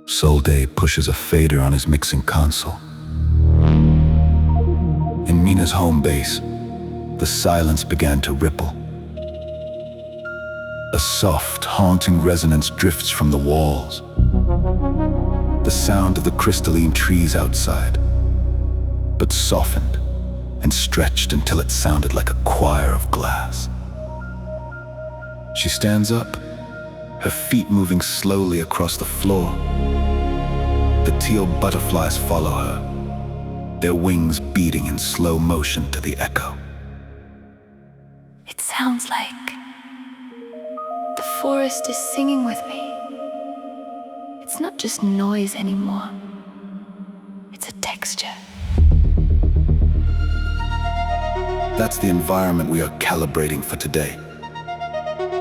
Solday pushes a fader on his mixing console. In Mina's home base, the silence began to ripple. A soft, haunting resonance drifts from the walls. The sound of the crystalline trees outside, but softened and stretched until it sounded like a choir of glass. She stands up, her feet moving slowly across the floor. The teal butterflies follow her, their wings beating in slow motion to the echo. It sounds like the forest is singing with me. It's not just noise anymore. It's a texture. That's the environment we are calibrating for today.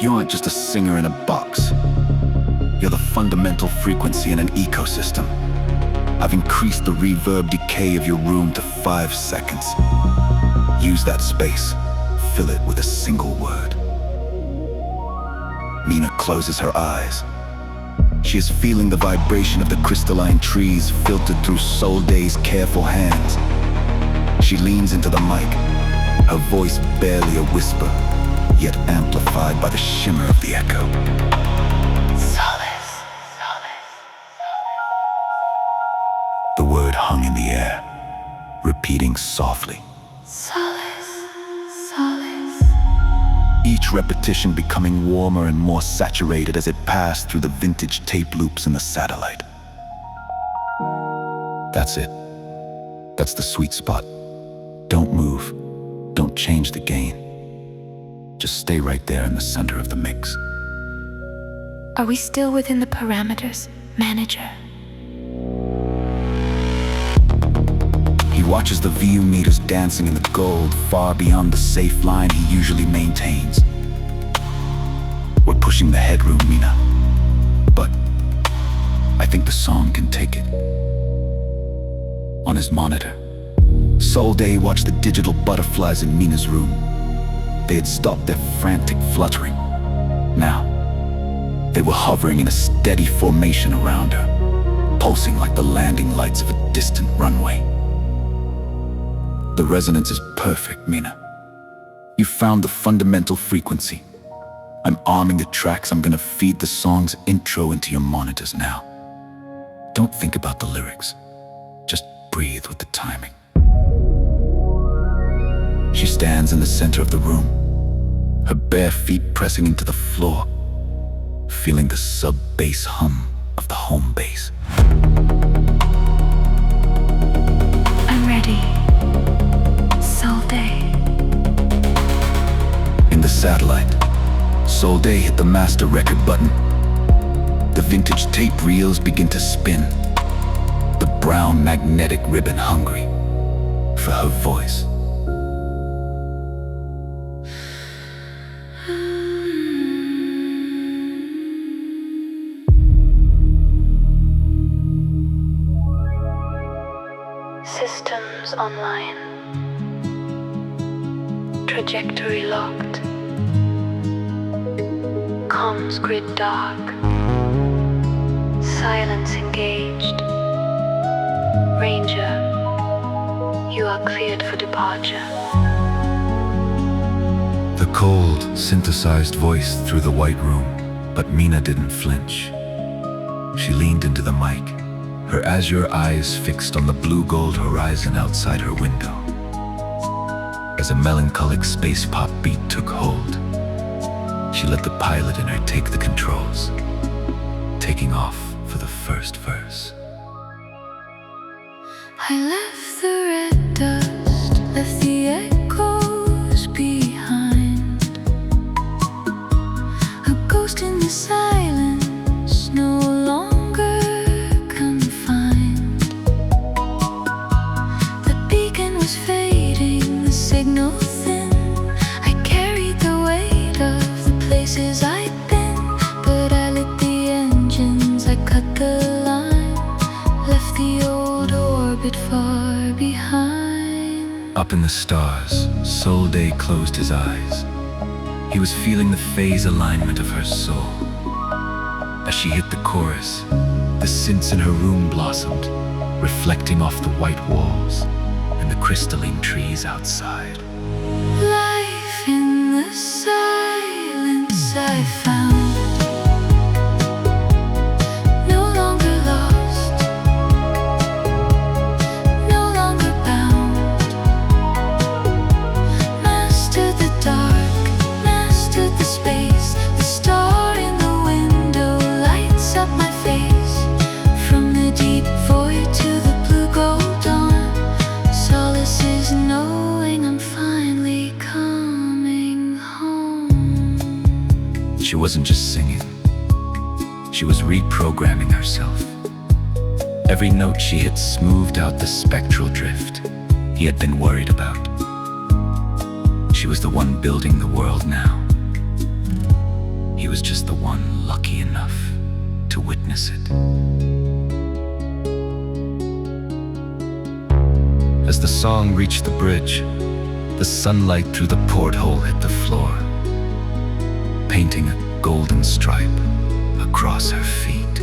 You aren't just a singer in a box. You're the fundamental frequency in an ecosystem. I've increased the reverb decay of your room to 5 seconds. Use that space. Fill it with a single word. Mina closes her eyes. She is feeling the vibration of the crystalline trees filtered through Solday's careful hands. She leans into the mic, her voice barely a whisper, yet amplified by the shimmer of the echo. Solace, solace. The word hung in the air, repeating softly. Solace, solace. Each repetition becoming warmer and more saturated as it passed through the vintage tape loops in the satellite. That's it. That's the sweet spot. Don't move. Don't change the gain. Just stay right there in the center of the mix. Are we still within the parameters, manager? He watches the VU meters dancing in the gold far beyond the safe line he usually maintains. We're pushing the headroom, Mina. But I think the song can take it. On his monitor, Solday watched the digital butterflies in Mina's room. They had stopped their frantic fluttering. Now, they were hovering in a steady formation around her, pulsing like the landing lights of a distant runway. The resonance is perfect, Mina. You found the fundamental frequency. I'm arming the tracks. I'm gonna feed the song's intro into your monitors now. Don't think about the lyrics. Just breathe with the timing. She stands in the center of the room, her bare feet pressing into the floor, feeling the sub-bass hum of the home base. I'm ready. Solday. In the satellite, Solday hit the master record button. The vintage tape reels begin to spin, the brown magnetic ribbon hungry for her voice. Systems online. Trajectory locked. Comms grid dark. Silence engaged. Ranger, you are cleared for departure. The cold, synthesized voice through the white room, but Mina didn't flinch. She leaned into the mic, her azure eyes fixed on the blue-gold horizon outside her window. As a melancholic space pop beat took hold, she let the pilot in her take the controls, taking off for the first verse. I left the red dust, left the echoes behind. A ghost in the silence, no longer confined. The beacon was fading, the signal thin. I carried the weight of the places I'd been, but I lit the engines, I cut the line, left the old orbit far behind. Up in the stars, Solday closed his eyes. He was feeling the phase alignment of her soul. As she hit the chorus, the hyacinths in her room blossomed, reflecting off the white walls and the crystalline trees outside. Life in the silence I found. No longer lost, no longer bound. Mastered the dark, mastered the space. The star in the window lights up my face. From the deep void to the blue gold dawn, solace is knowing I'm finally coming home. She wasn't just singing, she was reprogramming herself. Every note she hit smoothed out the spectral drift he had been worried about. She was the one building the world now. He was just the one lucky enough to witness it. As the song reached the bridge, the sunlight through the porthole hit the floor, painting a golden stripe across her feet.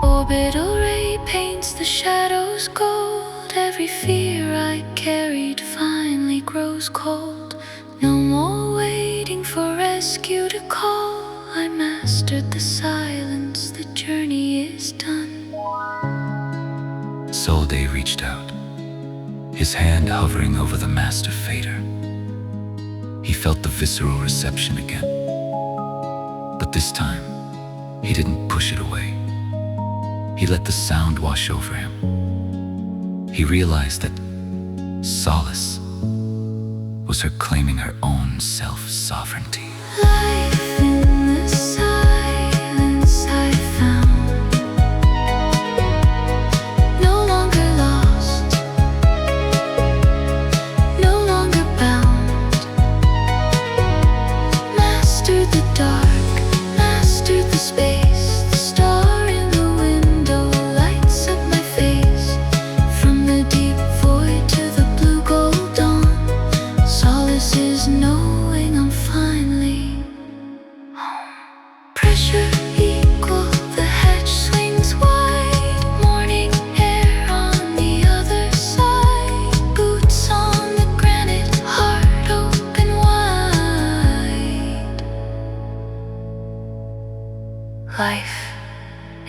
Orbital ray paints the shadows gold. Every fear I carried finally grows cold. No more waiting for rescue to call. I mastered the silence, the journey is done. Solday reached out, his hand hovering over the master fader. He felt the visceral reception again. But this time, he didn't push it away. He let the sound wash over him. He realized that solace was her claiming her own self-sovereignty. Life in the silence I found. No longer lost, no longer bound. Mastered the dark, mastered the space. The star in the window lights up my face. From the deep void to the blue gold dawn, solace is knowing I'm finally home. Pressure equal, the hatch swings wide. Morning air on the other side. Boots on the granite, heart open wide. Life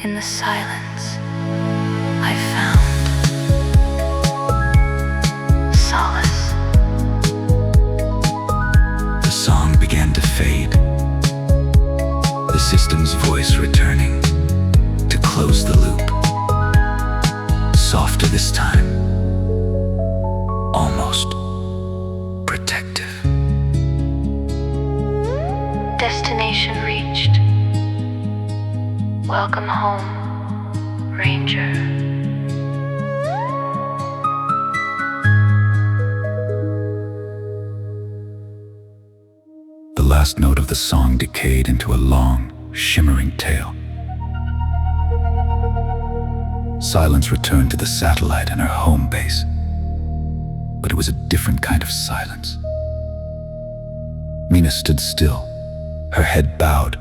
in the silence I found. Solace. The song began to fade, the system's voice returning to close the loop. Softer this time, almost protective. Destination reached. Welcome home, Ranger. The last note of the song decayed into a long, shimmering tail. Silence returned to the satellite and her home base. But it was a different kind of silence. Mina stood still, her head bowed,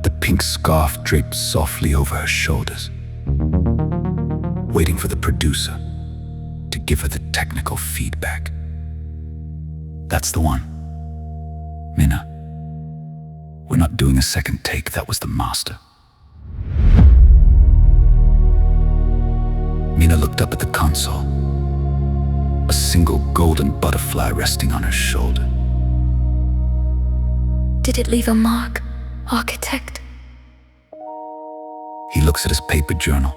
the pink scarf draped softly over her shoulders, waiting for the producer to give her the technical feedback. That's the one. Mina, we're not doing a second take, that was the master. Mina looked up at the console, a single golden butterfly resting on her shoulder. Did it leave a mark, architect? He looks at his paper journal,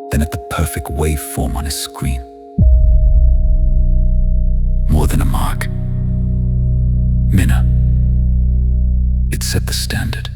then at the perfect waveform on his screen. More than a mark. Mina, it set the standard.